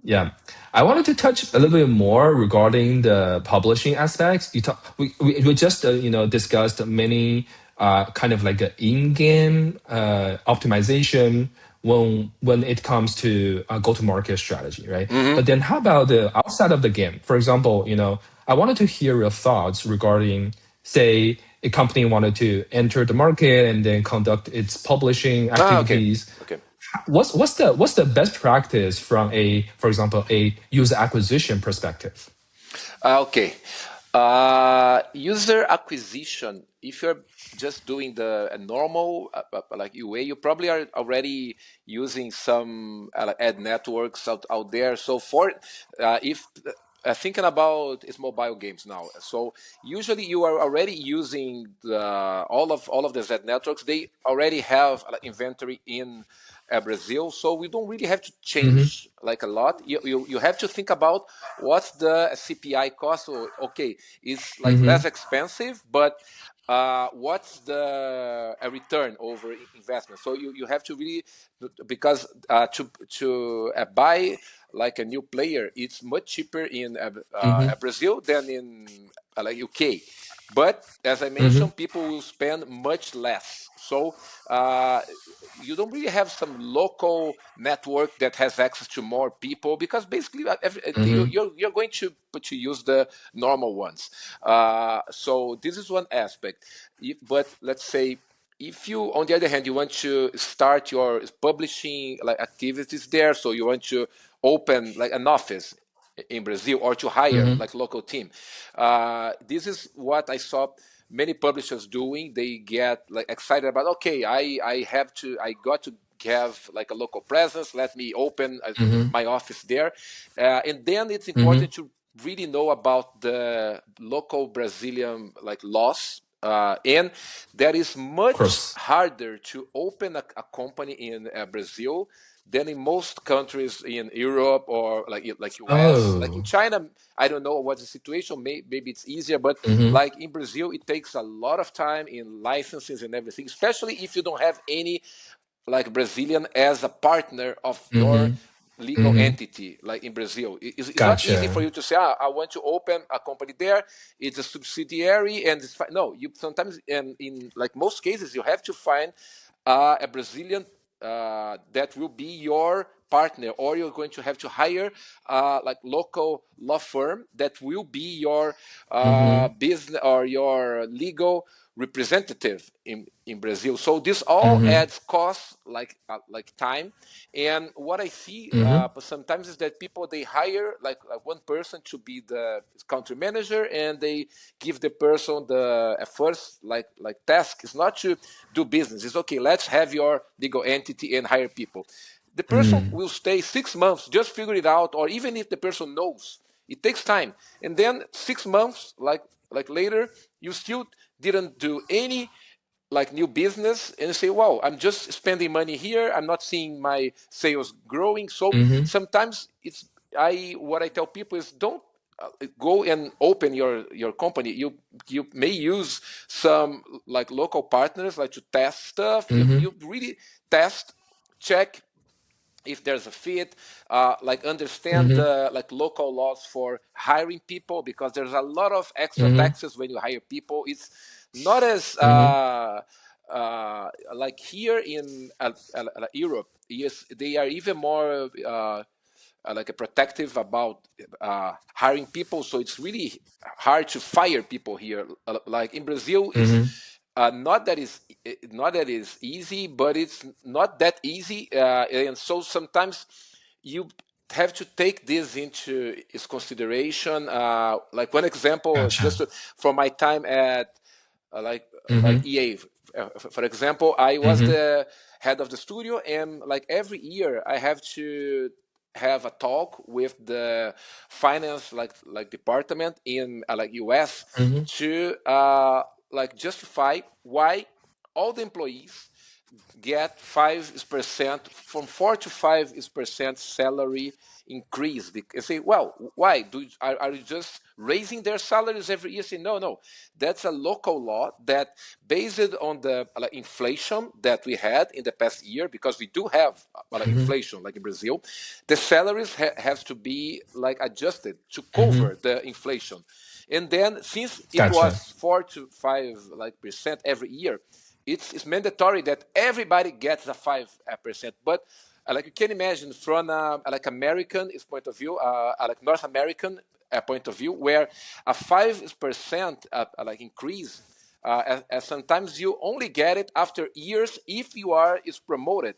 Yeah, I wanted to touch a little bit more regarding the publishing aspects. We just discussed many kind of like a in-game optimization when it comes to go-to-market strategy, right? But then how about the outside of the game? For example, I wanted to hear your thoughts regarding, say, a company wanted to enter the market and then conduct its publishing Okay. activities. What's the best practice from for example, a user acquisition perspective? Okay. User acquisition. If you're just doing the normal like UA, you probably are already using some ad networks out there. So for if thinking about is mobile games now, so usually you are already using all of the Z networks. They already have inventory in Brazil, so we don't really have to change like a lot. You have to think about what's the CPI cost. So, okay, it's like less expensive, but what's the return over investment? So you have to really, because to buy like a new player, it's much cheaper in Brazil than in like UK. But as I mentioned, people will spend much less. So you don't really have some local network that has access to more people, because basically you're going to use the normal ones. So this is one aspect. But let's say if you, on the other hand, you want to start your publishing like activities there, so you want to open like an office in Brazil or to hire like local team. This is what I saw many publishers doing. They get like excited about, okay, I got to have like a local presence. Let me open my office there. And then it's important to really know about the local Brazilian like laws. And that is much harder to open a company in Brazil than in most countries in Europe or like US. Like in China, I don't know what's the situation. Maybe it's easier, but like in Brazil, it takes a lot of time in licenses and everything, especially if you don't have any like Brazilian as a partner of your legal entity, like in Brazil. It's not easy for you to say, I want to open a company there. It's a subsidiary, and it's fine. No, you sometimes, and in like most cases, you have to find a Brazilian that will be your partner, or you're going to have to hire like local law firm that will be your business or your legal representative in Brazil. So this all adds costs like time. And what I see sometimes is that people, they hire like one person to be the country manager, and they give the person the first like task is not to do business. It's okay, let's have your legal entity and hire people. The person will stay 6 months, just figure it out, or even if the person knows, it takes time. And then 6 months like later, you still didn't do any like new business, and you say, wow, I'm just spending money here, I'm not seeing my sales growing. So sometimes it's what I tell people is, don't go and open your company. You may use some like local partners like to test stuff. You really test, check if there's a fit, like understand the like local laws for hiring people, because there's a lot of extra taxes when you hire people. It's not as like here in Europe. Yes, they are even more like a protective about hiring people. So it's really hard to fire people here. Like in Brazil, is not that is easy, but it's not that easy, and so sometimes you have to take this into its consideration. Like one example, just from my time at like EA, for example, I was the head of the studio, and like every year I have to have a talk with the finance like department in like US to like justify why all the employees get 5%, from 4 to 5% salary increase. They say, well, why? Are you just raising their salaries every year? Say, no. That's a local law that based on the inflation that we had in the past year, because we do have inflation like in Brazil, the salaries have to be adjusted to cover the inflation. And then since it was 4 to 5% every year, it's mandatory that everybody gets a 5%. But you can imagine from American point of view, North American point of view, where a 5% increase, sometimes you only get it after years if you is promoted.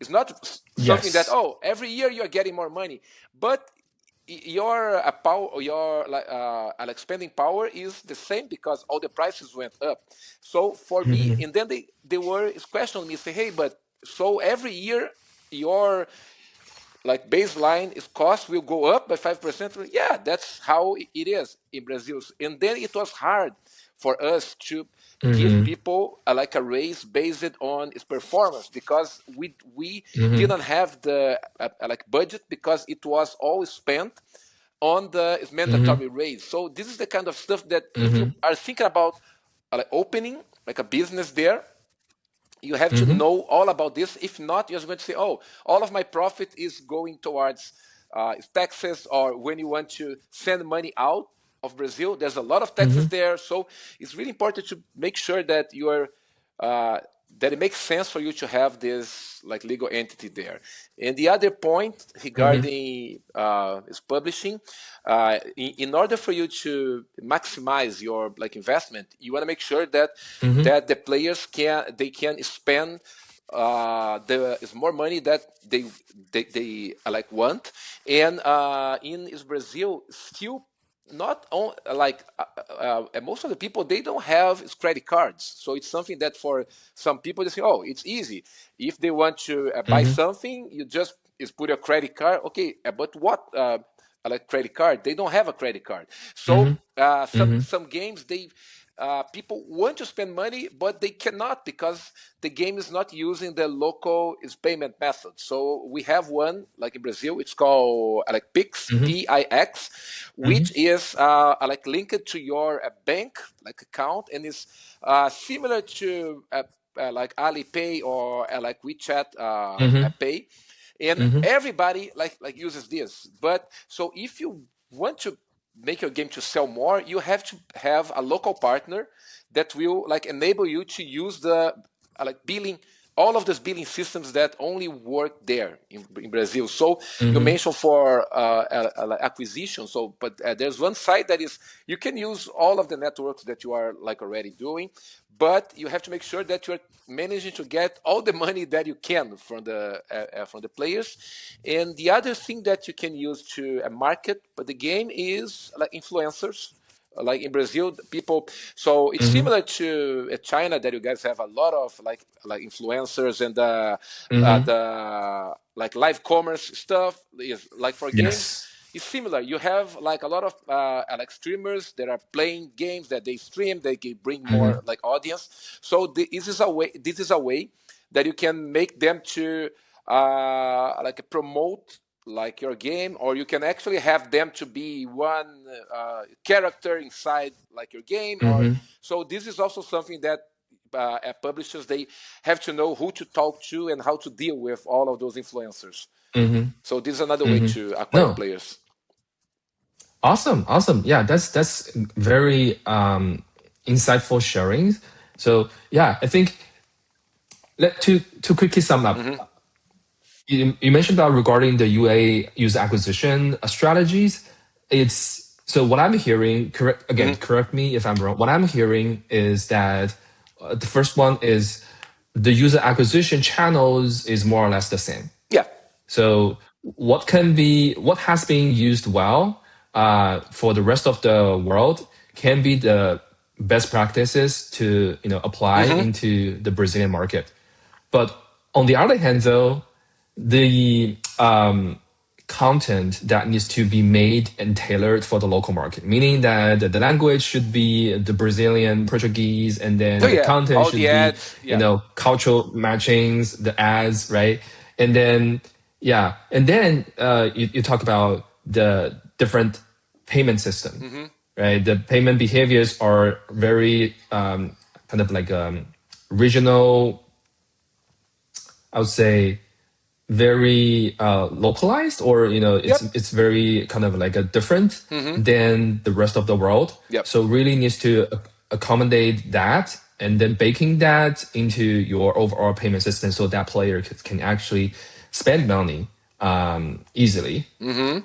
It's not something that every year you are getting more money, but your spending power is the same because all the prices went up. So for me, and then they were questioning me, say, hey, but so every year your baseline cost will go up by 5%. Yeah, that's how it is in Brazil. And then it was hard for us to give people a raise based on its performance, because we didn't have the budget, because it was all spent on the mandatory raise. So this is the kind of stuff that if you are thinking about opening a business there, you have to know all about this. If not, you're going to say, oh, all of my profit is going towards taxes, or when you want to send money out of Brazil, there's a lot of taxes there. So it's really important to make sure that you are that it makes sense for you to have this legal entity there. And the other point regarding is publishing, in order for you to maximize your investment, you want to make sure that that the players can spend is more money that they want. And in Brazil, still not on most of the people, they don't have credit cards. So it's something that for some people they say, oh, it's easy. If they want to buy something, you just put a credit card. Okay, but what credit card? They don't have a credit card. So some games people want to spend money, but they cannot because the game is not using the local payment method. So we have one in Brazil. It's called Pix, Pix, which is linked to your bank account, and is similar to Alipay or WeChat Pay, and everybody uses this. But so if you want to make your game to sell more, you have to have a local partner that will enable you to use the billing, all of those billing systems that only work there in Brazil. So you mentioned for acquisition. So, but there's one side that is you can use all of the networks that you are already doing, but you have to make sure that you're managing to get all the money that you can from the players. And the other thing that you can use to market but the game is influencers. In Brazil, people. So it's similar to China, that you guys have a lot of influencers and the live commerce stuff. Is for games. It's similar. You have a lot of streamers that are playing games that they stream. They can bring more audience. So this is a way. This is a way that you can make them to promote your game, or you can actually have them to be one character inside your game. Or so this is also something that publishers, they have to know who to talk to and how to deal with all of those influencers. So this is another way to acquire players. Awesome. Yeah, that's very insightful sharing. So yeah, I think to quickly sum up. You mentioned about regarding the UA user acquisition strategies. It's so what I'm hearing. Correct me if I'm wrong. What I'm hearing is that the first one is the user acquisition channels is more or less the same. Yeah. So what has been used well for the rest of the world can be the best practices to apply into the Brazilian market. But on the other hand, though, the content that needs to be made and tailored for the local market, meaning that the language should be the Brazilian Portuguese, and then the content all should the be, ads, cultural matchings, the ads, right? And then, you talk about the different payment system, right? The payment behaviors are very kind of like regional, I would say, very localized, or it's very kind of like a different than the rest of the world. So really needs to accommodate that, and then baking that into your overall payment system so that player can actually spend money easily. And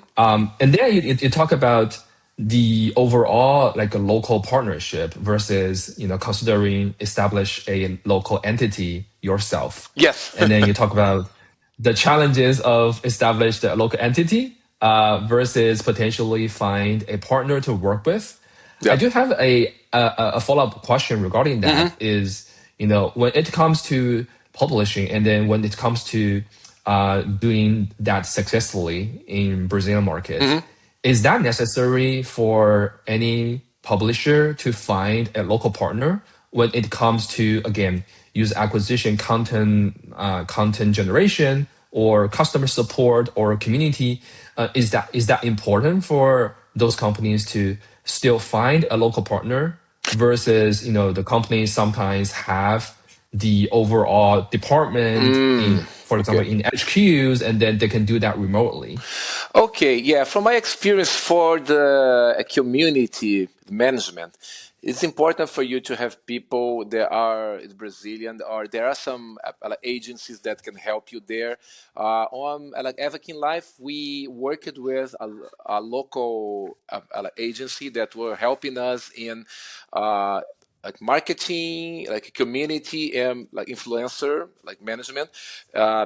then you talk about the overall like a local partnership versus considering establish a local entity yourself. Yes. And then you talk about the challenges of establish the local entity versus potentially find a partner to work with. I do have a follow-up question regarding that. Is when it comes to publishing, and then when it comes to doing that successfully in Brazilian market, is that necessary for any publisher to find a local partner when it comes to, again, user acquisition, content generation, or customer support, or community? Is that important for those companies to still find a local partner versus the companies sometimes have the overall department for example in HQs, and then they can do that remotely? Okay, yeah. From my experience for the community management, it's important for you to have people that are Brazilian, or there are some agencies that can help you there. On Avakin Life, we worked with a local agency that were helping us in like marketing, like community, and like influencer, like management,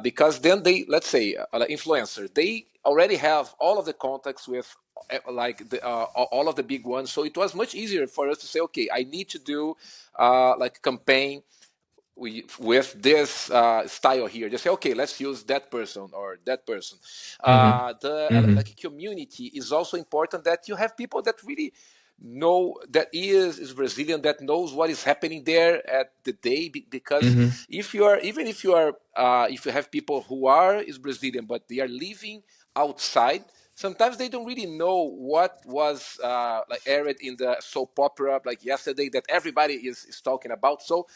because then they, let's say, like influencer, they already have all of the contacts with all of the big ones. So it was much easier for us to say, okay, I need to do like campaign with this style here. Just say, okay, let's use that person or that person. Like community is also important, that you have people that really know that is Brazilian, that knows what is happening there at the day, because if you have people who is Brazilian but they are living outside, sometimes they don't really know what was like aired in the soap opera like yesterday that everybody is talking about. So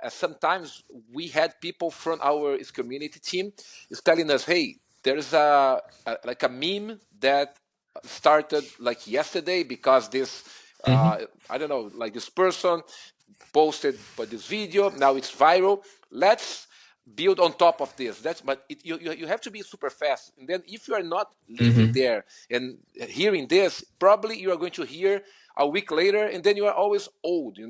sometimes we had people from our community team is telling us, hey, there's a meme that started like yesterday because this I don't know, like this person posted but this video, now it's viral, let's build on top of this. You have to be super fast, and then if you are not living there and hearing this, probably you are going to hear a week later, and then you are always old, you're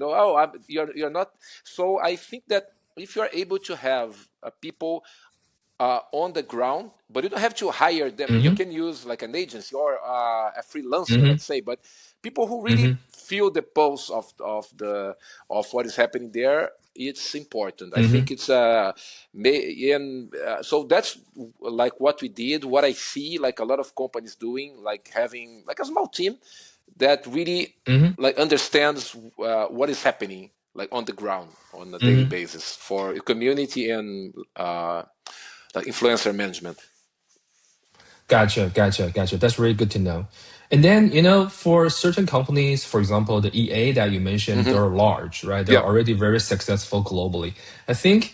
not. So I think that if you are able to have people on the ground, but you don't have to hire them. You can use like an agency or a freelancer, let's say, but people who really feel the pulse of what is happening there. It's important. I think it's so that's like what we did. What I see like a lot of companies doing, like having like a small team that really like understands what is happening like on the ground on a daily basis for community and like influencer management. Gotcha. That's really good to know. And then, for certain companies, for example, the EA that you mentioned, they're large, right? They're already very successful globally. I think,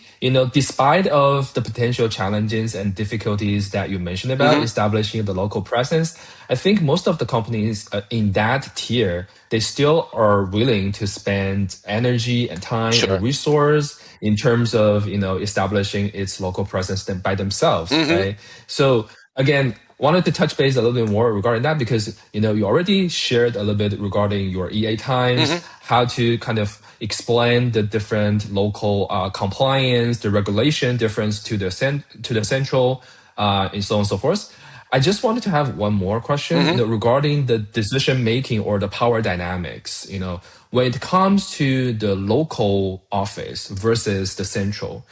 despite of the potential challenges and difficulties that you mentioned about establishing the local presence, I think most of the companies in that tier, they still are willing to spend energy and time and resource in terms of, establishing its local presence by themselves, right? So again, wanted to touch base a little bit more regarding that because, you already shared a little bit regarding your EA times, how to kind of explain the different local compliance, the regulation difference to the central, and so on and so forth. I just wanted to have one more question regarding the decision making or the power dynamics. when it comes to the local office versus the central,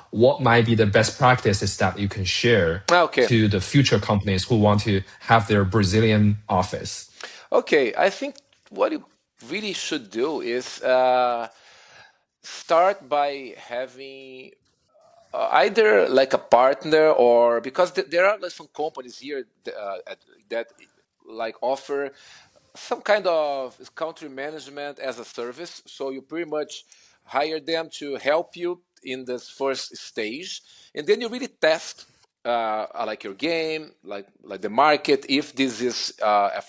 what might be the best practices that you can share Okay. to the future companies who want to have their Brazilian office? Okay, I think what you really should do is start by having either like a partner, or because there are like some companies here that like offer some kind of country management as a service. So you pretty much hire them to help you in this first stage, and then you really test like your game, like the market, if this is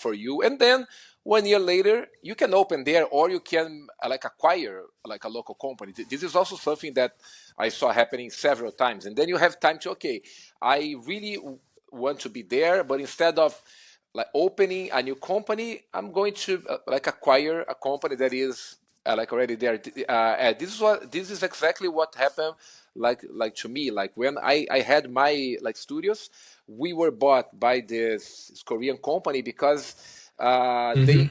for you, and then 1 year later you can open there, or you can like acquire like a local company. This is also something that I saw happening several times, and then you have time to, okay, I really want to be there, but instead of like opening a new company, I'm going to like acquire a company that is like already there. This is exactly what happened. Like to me, like when I had my like studios, we were bought by this Korean company because they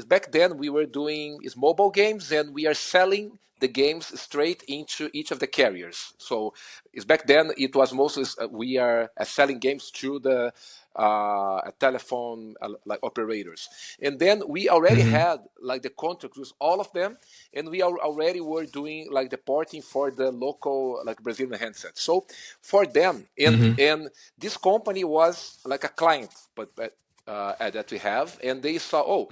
back then we were doing is mobile games, and we are selling the games straight into each of the carriers. So it's back then it was mostly we are selling games through the telephone like operators, and then we already had like the contract with all of them, and we already were doing like the porting for the local like Brazilian handsets. So for them, and this company was like a client, but that we have, and they saw,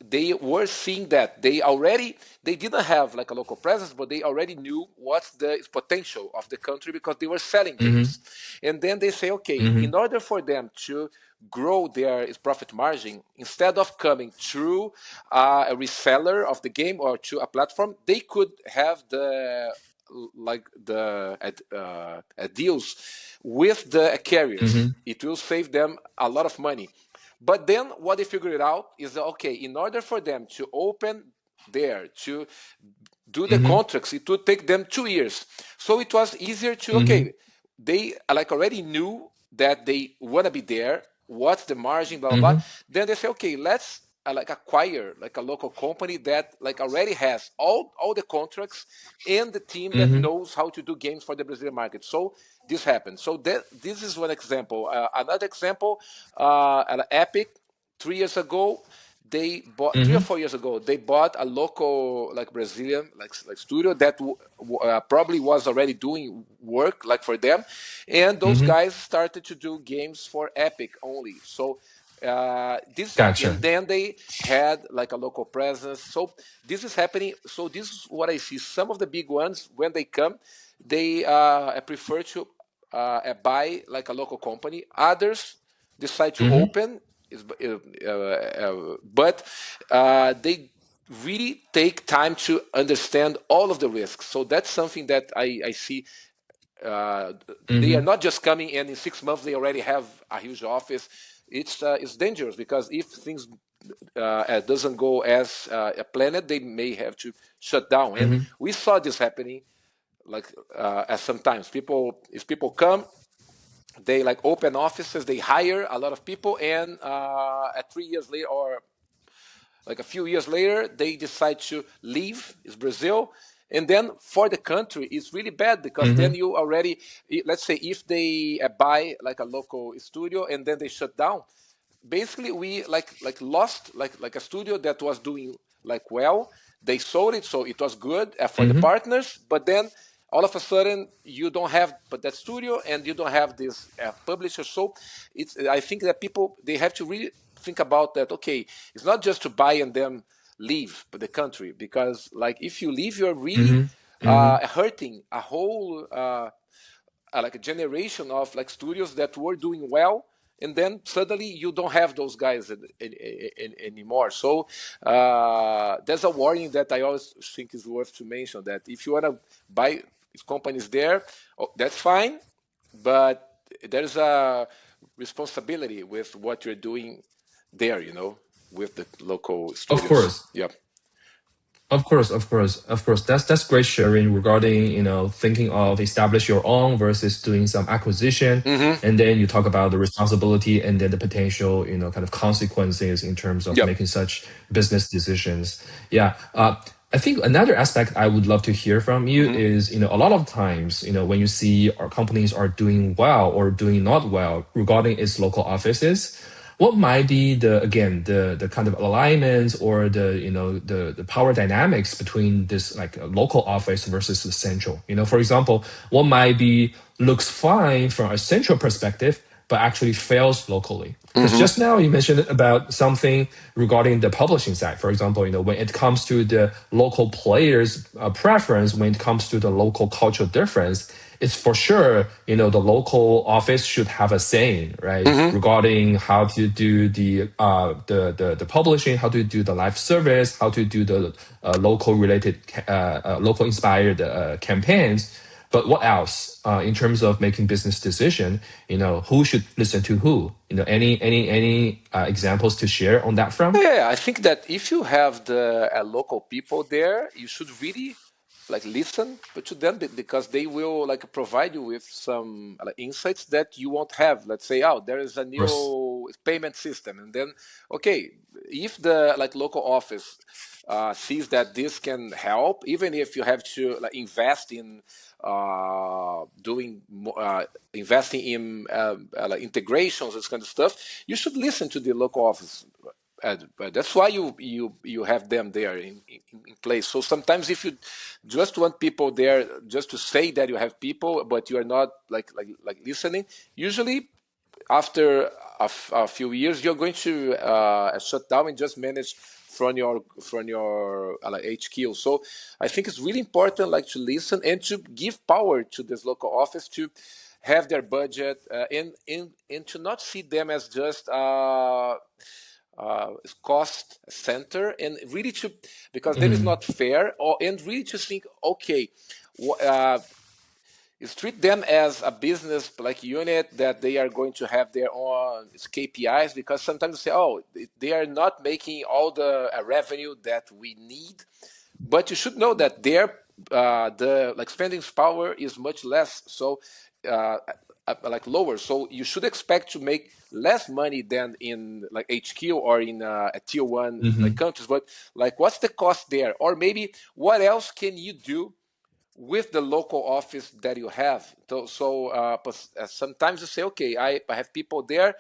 they were seeing that they didn't have like a local presence, but they already knew what's the potential of the country because they were selling games. And then they say, okay, in order for them to grow their profit margin, instead of coming through a reseller of the game or to a platform, they could have the deals with the carriers. It will save them a lot of money. But then what they figured out is that, okay, in order for them to open there, to do the contracts, it would take them 2 years. So it was easier to, okay, they like already knew that they want to be there, what's the margin, blah, blah, blah. Then they say, okay, let's like acquire like a local company that like already has all the contracts and the team that knows how to do games for the Brazilian market. So this happened. So this is one example. Another example, Epic, 3 years ago, they bought 3 or 4 years ago. They bought a local like Brazilian like studio that probably was already doing work like for them, and those guys started to do games for Epic only. So Gotcha. and then they had like a local presence. So this is happening. So this is what I see. Some of the big ones, when they come, they prefer to buy like a local company. Others decide to open, but they really take time to understand all of the risks. So that's something that I see. They are not just coming and in 6 months they already have a huge office. It's dangerous because if things doesn't go as planned, they may have to shut down. And we saw this happening like sometimes if people come, they like open offices, they hire a lot of people, and at 3 years later or like a few years later, they decide to leave. It's Brazil. And then for the country, it's really bad because then you already, let's say if they buy like a local studio and then they shut down, basically we like lost like a studio that was doing like well. They sold it, so it was good for the partners, but then all of a sudden you don't have but that studio and you don't have this publisher. So I think that people, they have to really think about that. Okay, it's not just to buy and then leave the country, because like if you leave, you're really hurting a whole like a generation of like studios that were doing well, and then suddenly you don't have those guys anymore. So there's a warning that I always think is worth to mention, that if you want to buy companies there, that's fine, but there's a responsibility with what you're doing there, with the local studios. Of course. Yeah. Of course. That's great sharing regarding thinking of establish your own versus doing some acquisition, Mm-hmm. and then you talk about the responsibility and then the potential kind of consequences in terms of Yep. making such business decisions. Yeah. I think another aspect I would love to hear from you Mm-hmm. is a lot of times when you see our companies are doing well or doing not well regarding its local offices, what might be the kind of alignments or the power dynamics between this like a local office versus the central? For example, what might be looks fine from a central perspective but actually fails locally. Because Mm-hmm. just now you mentioned about something regarding the publishing side. For example, when it comes to the local players' preference, when it comes to the local cultural difference, it's for sure, the local office should have a saying, right, Mm-hmm. regarding how to do the publishing, how to do the live service, how to do the local related, local inspired campaigns. But what else in terms of making business decision? Who should listen to who? Any examples to share on that front? Yeah, I think that if you have the local people there, you should really like listen to them because they will like provide you with some like, insights that you won't have. Let's say, oh, there is a Of course. new payment system, and then okay, if the like local office sees that this can help, even if you have to like invest in doing investing in like integrations, this kind of stuff, you should listen to the local office. But that's why you have them there in place. So sometimes if you just want people there just to say that you have people, but you are not like listening, usually after a few years you're going to shut down and just manage from your like HQ. So I think it's really important like to listen and to give power to this local office to have their budget and to not see them as just cost center and really to because then it's not fair or and really to think okay is treat them as a business like unit that they are going to have their own KPIs because sometimes they say oh they are not making all the revenue that we need, but you should know that their the like spending power is much less, so like lower. So you should expect to make less money than in like HQ or in a tier one like Hmm. countries. But like, what's the cost there? Or maybe what else can you do with the local office that you have? Sometimes you say, okay, I have people there,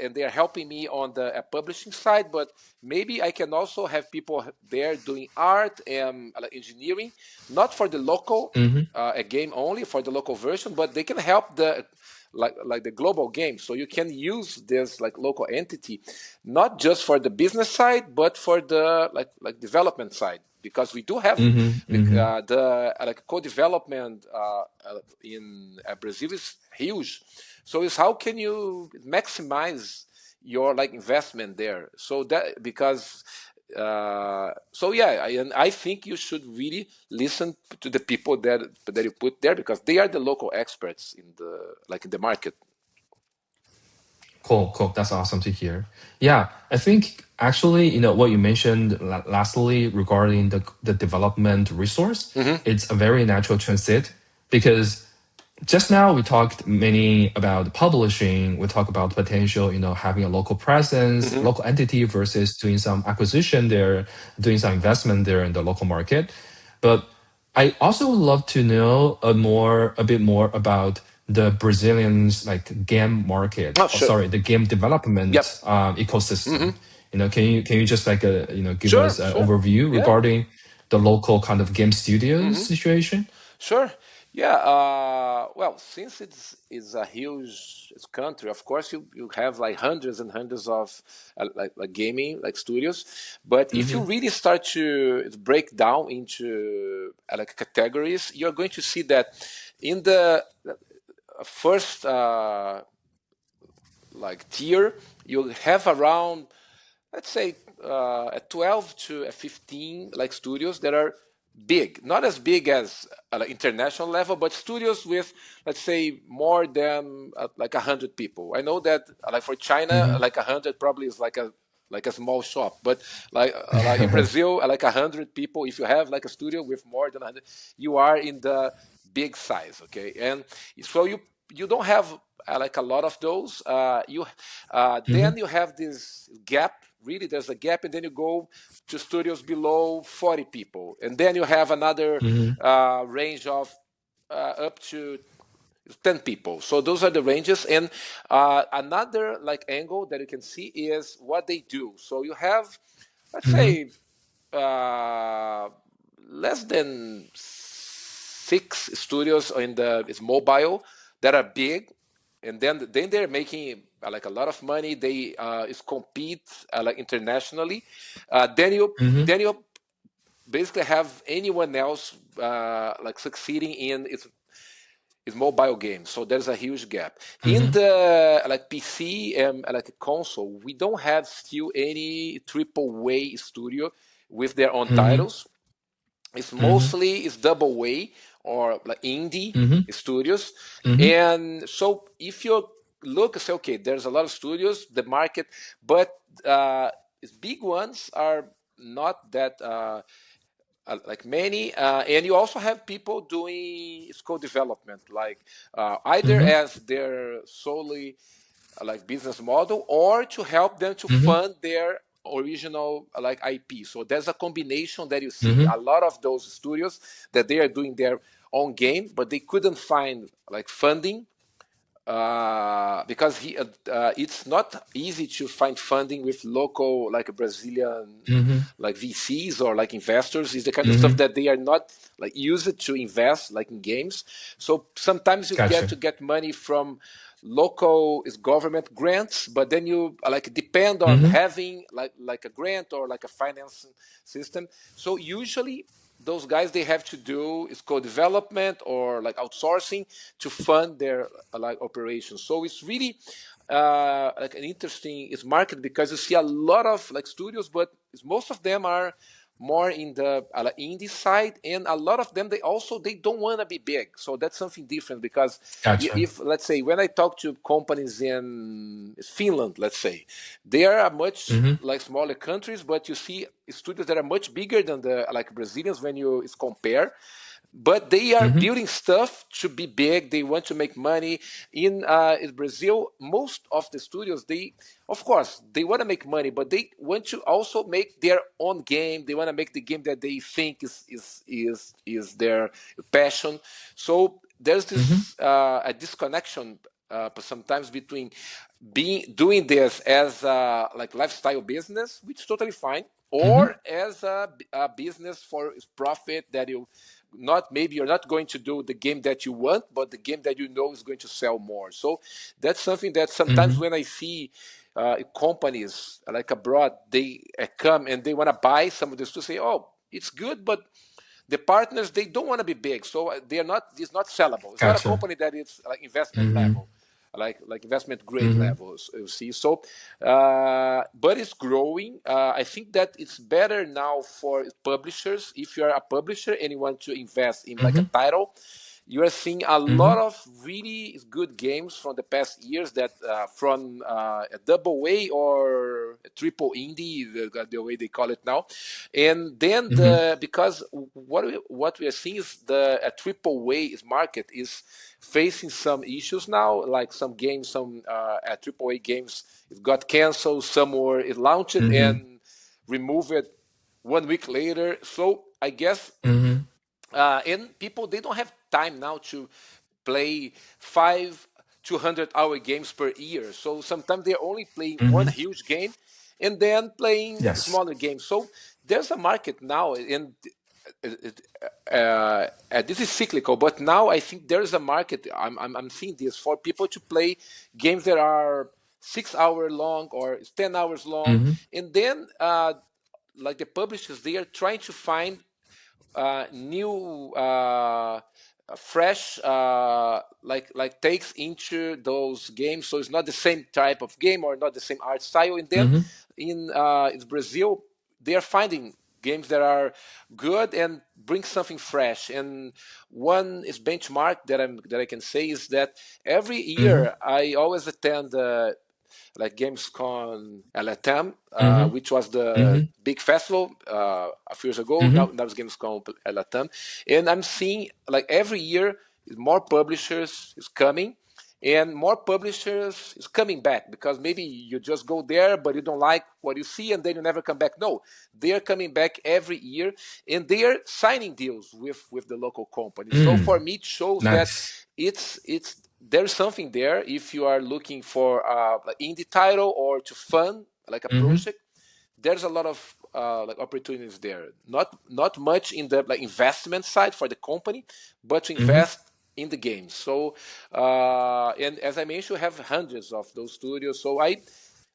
and they are helping me on the publishing side, but maybe I can also have people there doing art and engineering, not for the local Hmm. a game only for the local version, but they can help the like the global game. So you can use this like local entity, not just for the business side, but for the like development side, because we do have Hmm. Hmm. the like co-development in Brazil is huge. So it's how can you maximize your like investment there? So that because so yeah, and I think you should really listen to the people that you put there because they are the local experts in the like in the market. Cool, cool. That's awesome to hear. Yeah, I think actually, what you mentioned lastly regarding the development resource, Hmm. it's a very natural transit because just now we talked many about publishing. We talk about potential, having a local presence, Hmm. local entity versus doing some acquisition there, doing some investment there in the local market. But I also would love to know a bit more about the Brazilians like game market. Oh, Oh, sure. sorry, the game Yep. development ecosystem. Hmm. Can you just like give Sure. us an Sure. overview Yeah. regarding the local kind of game studios Hmm. situation? Sure. Yeah. Well, since it's a huge country, of course you have like hundreds and hundreds of like gaming like studios. But if you Hmm. really start to break down into like categories, you're going to see that in the first like tier, you have around let's say a 12 to a 15 like studios that are big, not as big as like international level, but studios with let's say more than like 100 people. I know that like for China Hmm. like 100 probably is like a like a small shop. But like in Brazil, like 100 people, if you have like a studio with more than 100, you are in the big size, okay? And so you don't have like a lot of those. Then you have this gap. Really, there's a gap, and then you go to studios below 40 people, and then you have another range of up to 10 people. So those are the ranges. And another like angle that you can see is what they do. So you have, let's say, less than 6 studios in it's mobile that are big, and then they're making like a lot of money. They is compete like internationally. Then you basically have anyone else like succeeding in its mobile games. So there's a huge gap in the like PC and like console. We don't have still any AAA studio with their own titles. It's mostly it's double A or like indie studios. And so if you look and say, okay, there's a lot of studios, the market, but big ones are not that like many. And you also have people doing co-development, like either as their solely like business model or to help them to fund their original like IP. So there's a combination that you see a lot of those studios that they are doing their own game, but they couldn't find like funding because it's not easy to find funding with local like Brazilian like VCs or like investors. Is the kind of stuff that they are not like used to invest like in games. So sometimes you get money from local government grants, but then you like depend on having like a grant or like a financing system. So usually those guys, they have to do is co-development or like outsourcing to fund their like operations. So it's really like an interesting market because you see a lot of like studios, but most of them are more in the indie side, and a lot of them they don't want to be big. So that's something different because if let's say when I talk to companies in Finland, let's say they are much like smaller countries, but you see studios that are much bigger than the like Brazilians when you compare. But they are building stuff to be big. They want to make money. In Brazil, most of the studios, of course, they want to make money, but they want to also make their own game. They want to make the game that they think is their passion. So there's this a disconnection sometimes between doing this as a like lifestyle business, which is totally fine, or as a business for profit that maybe you're not going to do the game that you want, but the game that you know is going to sell more. So that's something that sometimes when I see companies like abroad, they come and they want to buy some of this to say, oh, it's good, but the partners, they don't want to be big, so it's not sellable. It's not a company that is like investment level. Like investment grade levels, you see. So, but it's growing. I think that it's better now for publishers. If you are a publisher and you want to invest in like a title, you are seeing a lot of really good games from the past years that from a double A or a triple indie, the way they call it now. And then because what we are seeing is a triple A market is facing some issues now, like some games, some triple A games, it got canceled, some were launched and removed 1 week later. So I guess and people, they don't have time now to play 5 200-hour games per year. So sometimes they're only playing one huge game and then playing smaller games. So there's a market now, and this is cyclical, but now I think there is a market. I'm seeing this for people to play games that are 6 hours long or 10 hours long, and then like the publishers, they are trying to find new fresh like takes into those games, so it's not the same type of game or not the same art style. And then in Brazil, they are finding games that are good and bring something fresh. And one is benchmark that I can say is that every year I always attend like Gamescom Latam, which was the big festival a few years ago. Now it's Gamescom Latam, and I'm seeing like every year more publishers is coming. And more publishers is coming back because maybe you just go there, but you don't like what you see, and then you never come back. No, they are coming back every year, and they are signing deals with the local companies. So for me, it shows that it's there's something there. If you are looking for an indie title or to fund like a project, there's a lot of like opportunities there. Not much in the like investment side for the company, but to invest in the game. So, and as I mentioned, we have hundreds of those studios. So I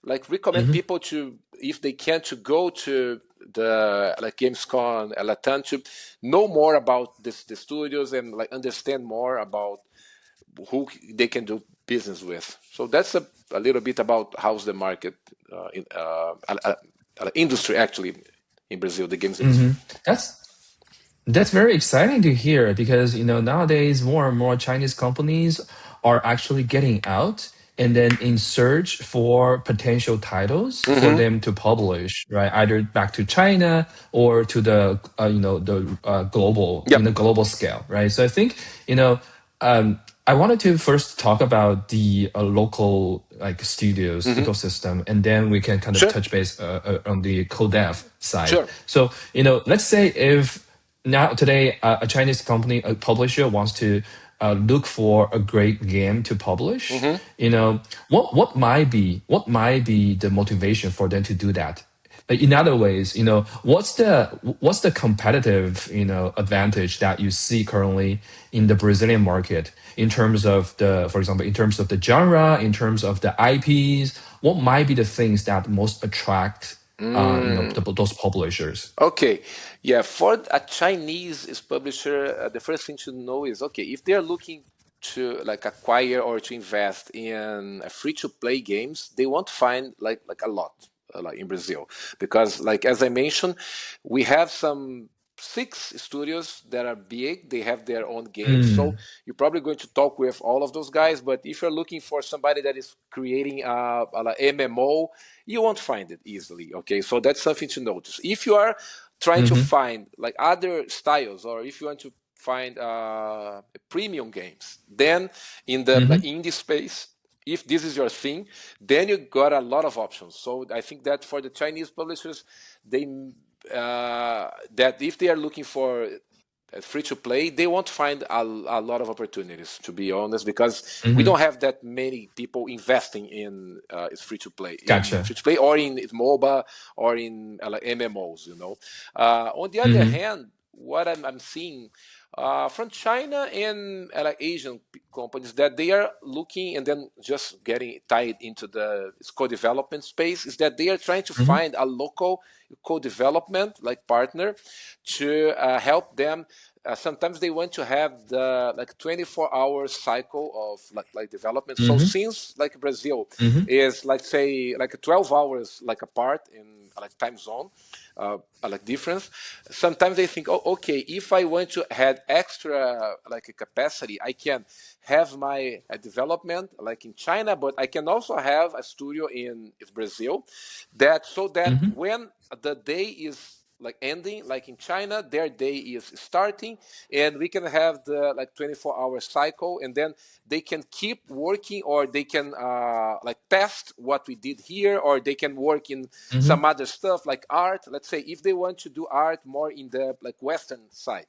like recommend people to, if they can, to go to the like Gamescom Latam to know more about the studios and like understand more about who they can do business with. So that's a little bit about how's the market in industry actually in Brazil, the games industry. That's very exciting to hear because nowadays more and more Chinese companies are actually getting out and then in search for potential titles for them to publish, right? Either back to China or to the global in the global scale, right? So I think I wanted to first talk about the local like studios ecosystem, and then we can kind of touch base on the co-dev side. So let's say if now today a Chinese company, a publisher wants to look for a great game to publish, what might be the motivation for them to do that? In other ways, what's the competitive advantage that you see currently in the Brazilian market in terms of for example, in terms of the genre, in terms of the IPs? What might be the things that most attract those publishers? Okay, yeah. For a Chinese publisher, the first thing to know is okay if they're looking to like acquire or to invest in free-to-play games, they won't find like a lot like in Brazil because like as I mentioned, we have some 6 studios that are big. They have their own games, so you're probably going to talk with all of those guys. But if you're looking for somebody that is creating a MMO, you won't find it easily. Okay, so that's something to notice. If you are trying to find like other styles, or if you want to find premium games, then in the like, indie space, if this is your thing, then you got a lot of options. So I think that for the Chinese publishers, they that if they are looking for free to play, they won't find a lot of opportunities, to be honest, because we don't have that many people investing in free to play, free to play, or in MOBA or in like MMOs. On the other hand, what I'm seeing from China and like Asian companies that they are looking and then just getting tied into the co-development space is that they are trying to find a local co-development like partner to help them. Sometimes they want to have the like 24-hour cycle of like development. So since like Brazil is like say like 12 hours like apart in like time zone, like difference. Sometimes they think, oh, okay, if I want to add extra like a capacity, I can have my development like in China, but I can also have a studio in Brazil. That when the day is like ending, like in China, their day is starting, and we can have the like 24-hour cycle, and then they can keep working, or they can like test what we did here, or they can work in some other stuff like art. Let's say if they want to do art more in the like Western side,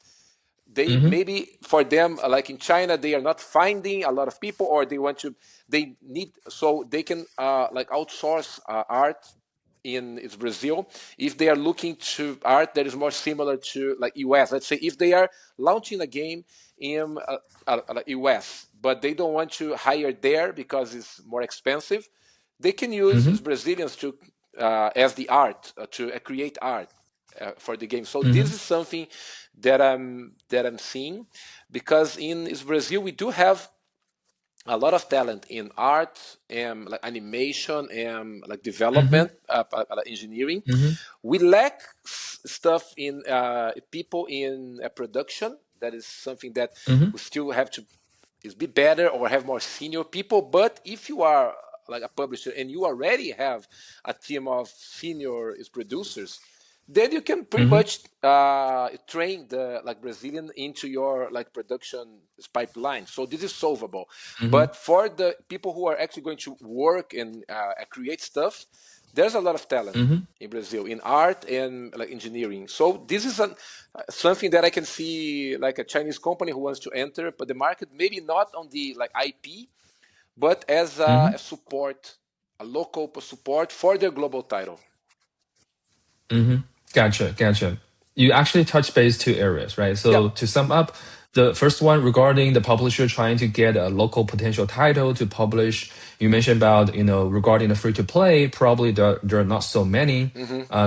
they maybe for them like in China they are not finding a lot of people, or they need, so they can like outsource art in Brazil if they are looking to art that is more similar to like US. Let's say if they are launching a game in US, but they don't want to hire there because it's more expensive, they can use Brazilians to as the art to create art for the game. So this is something that I'm seeing, because in Brazil we do have a lot of talent in art and like animation and like development, engineering. We lack stuff in people in production. That is something that we still have to be better or have more senior people. But if you are like a publisher and you already have a team of senior producers, then you can pretty much train the like Brazilian into your like production pipeline. So this is solvable. But for the people who are actually going to work and create stuff, there's a lot of talent in Brazil in art and like engineering. So this is something that I can see like a Chinese company who wants to enter, but the market maybe not on the like IP, but as a support, a local support for their global title. Gotcha. You actually touched base two areas, right? So to sum up, the first one regarding the publisher trying to get a local potential title to publish. You mentioned about, regarding the free to play, probably there are not so many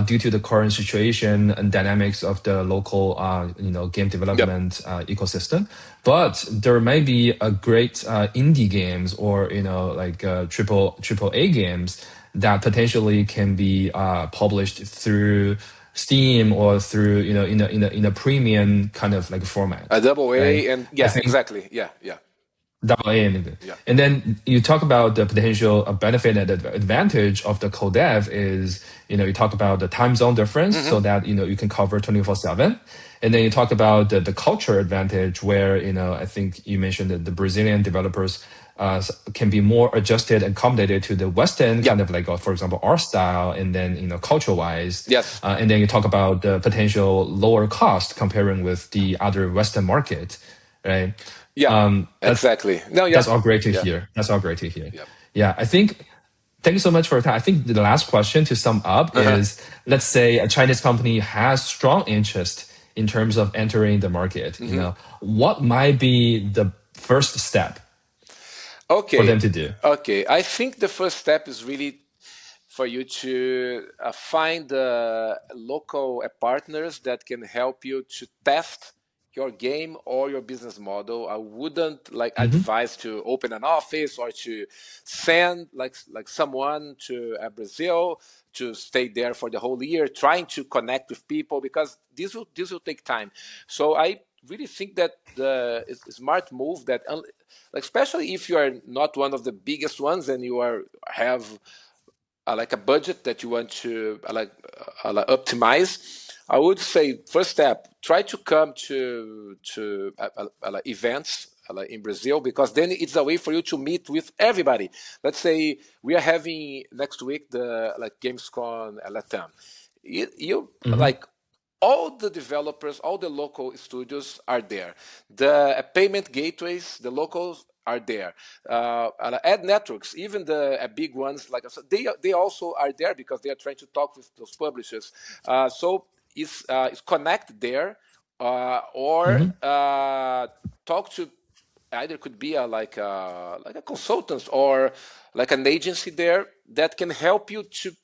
due to the current situation and dynamics of the local, game development ecosystem. But there may be a great indie games or, triple A games that potentially can be published through Steam or through in a premium kind of like format. A double A, right? and exactly. Yeah. Double A and then you talk about the potential benefit and advantage of the co-dev is, you talk about the time zone difference so that, you can cover 24/7. And then you talk about the culture advantage where, I think you mentioned that the Brazilian developers can be more adjusted and accommodated to the Western kind of like, for example, art style, and then, culture-wise. Yes. And then you talk about the potential lower cost comparing with the other Western market, right? Yeah, exactly. That's all great to hear. Yeah, I think, thank you so much for your time. I think the last question to sum up is, let's say a Chinese company has strong interest in terms of entering the market. What might be the first step for them to do? Okay, I think the first step is really for you to find local partners that can help you to test your game or your business model. I wouldn't advise to open an office or to send like someone to Brazil to stay there for the whole year, trying to connect with people, because this will take time. So I really think that the smart move that, especially if you are not one of the biggest ones and you have like a budget that you want to optimize, I would say first step, try to come to events in Brazil, because then it's a way for you to meet with everybody. Let's say we are having next week the Gamescom Latam. You all the developers, all the local studios are there. The payment gateways, the locals are there. Ad networks, even the big ones, they also are there because they are trying to talk with those publishers. So it's connect there, or talk to, either could be like a consultant or like an agency there that can help you to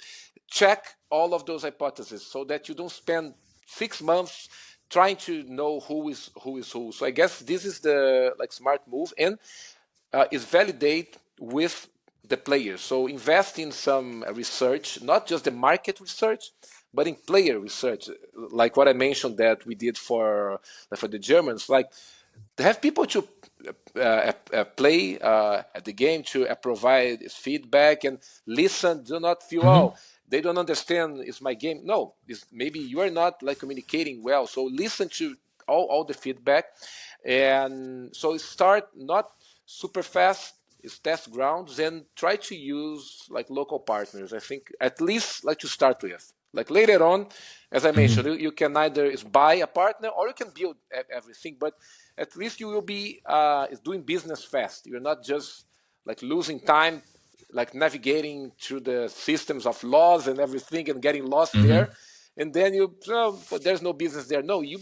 check all of those hypotheses, so that you don't spend 6 months trying to know who is who. So I guess this is the smart move, and is validate with the players. So invest in some research, not just the market research, but in player research, like what I mentioned that we did for the Germans. They have people to play at the game, to provide feedback and listen. Do not feel, they don't understand, it's my game. No, maybe you are not communicating well. So listen to all the feedback. And so start not super fast, is test grounds, and try to use local partners. I think at least to start with. Later on, as I mentioned, you can either buy a partner or you can build everything, but at least you will be doing business fast. You're not just losing time, navigating through the systems of laws and everything and getting lost there. And then but there's no business there. No, you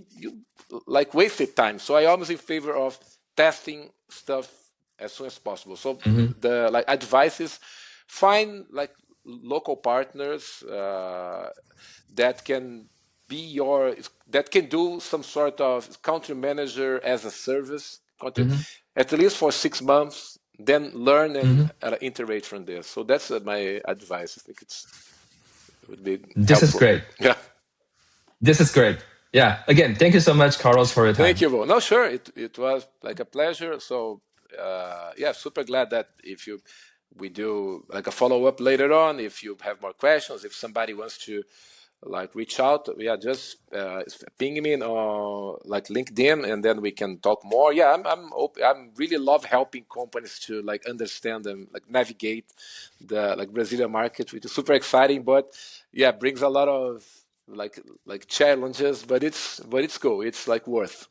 wasted time. So I always in favor of testing stuff as soon as possible. So the advice is find local partners that can be that can do some sort of country manager as a service, at least for 6 months, then learn and iterate from there. So that's my advice. I think it would be This helpful. is great. Yeah. This is great. Yeah. Again, thank you so much, Carlos, for your time. Thank you, Bo. No, sure. It was a pleasure. So, super glad that if you we do like a follow-up later on if you have more questions, if somebody wants to like reach out, just ping me on like LinkedIn, and then we can talk more. I'm open. I'm really love helping companies to like understand and like navigate the like Brazilian market, which is super exciting, but brings a lot of like challenges, but it's cool. It's like worth.